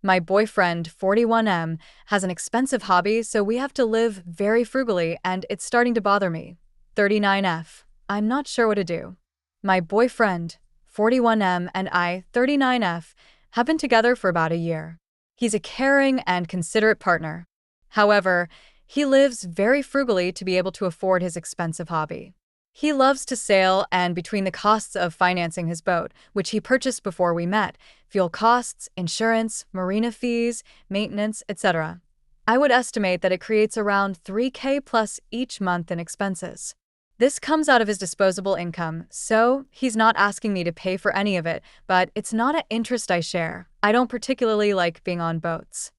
My boyfriend, 41M, has an expensive hobby, so we have to live very frugally, and it's starting to bother me. 39F. I'm not sure what to do. My boyfriend, 41M, and I, 39F, have been together for about a year. He's a caring and considerate partner. However, he lives very frugally to be able to afford his expensive hobby. He loves to sail, and between the costs of financing his boat, which he purchased before we met, fuel costs, insurance, marina fees, maintenance, etc., I would estimate that it creates around 3K plus each month in expenses. This comes out of his disposable income, so he's not asking me to pay for any of it, but it's not an interest I share. I don't particularly like being on boats.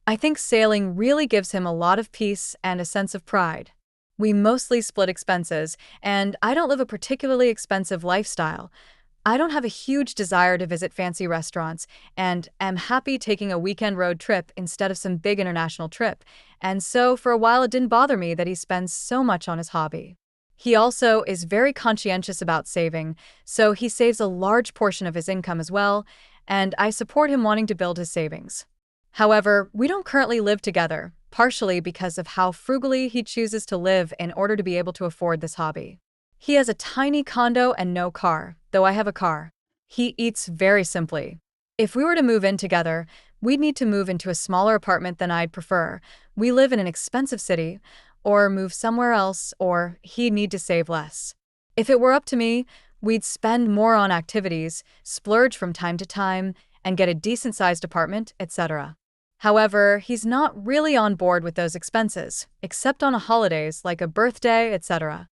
I think sailing really gives him a lot of peace and a sense of pride. We mostly split expenses, and I don't live a particularly expensive lifestyle. I don't have a huge desire to visit fancy restaurants, and am happy taking a weekend road trip instead of some big international trip, and so for a while it didn't bother me that he spends so much on his hobby. He also is very conscientious about saving, so he saves a large portion of his income as well, and I support him wanting to build his savings. However, we don't currently live together, partially because of how frugally he chooses to live in order to be able to afford this hobby. He has a tiny condo and no car, though I have a car. He eats very simply. If we were to move in together, we'd need to move into a smaller apartment than I'd prefer. We live in an expensive city, or move somewhere else, or he'd need to save less. If it were up to me, we'd spend more on activities, splurge from time to time, and get a decent-sized apartment, etc. However, he's not really on board with those expenses, except on holidays like a birthday, etc.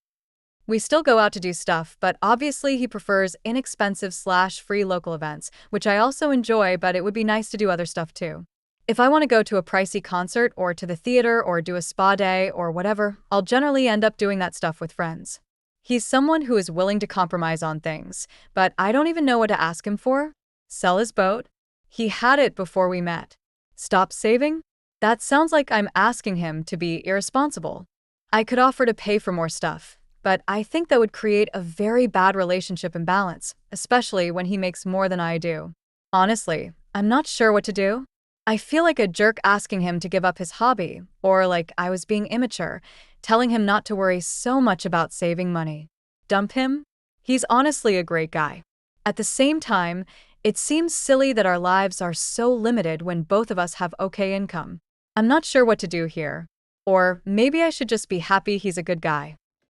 We still go out to do stuff, but obviously he prefers inexpensive/free local events, which I also enjoy, but it would be nice to do other stuff too. If I want to go to a pricey concert or to the theater or do a spa day or whatever, I'll generally end up doing that stuff with friends. He's someone who is willing to compromise on things, but I don't even know what to ask him for. Sell his boat? He had it before we met. Stop saving? That sounds like I'm asking him to be irresponsible. I could offer to pay for more stuff, but I think that would create a very bad relationship imbalance, especially when he makes more than I do. Honestly, I'm not sure what to do. I feel like a jerk asking him to give up his hobby, or like I was being immature, telling him not to worry so much about saving money. Dump him? He's honestly a great guy. At the same time, it seems silly that our lives are so limited when both of us have okay income. I'm not sure what to do here. Or maybe I should just be happy he's a good guy.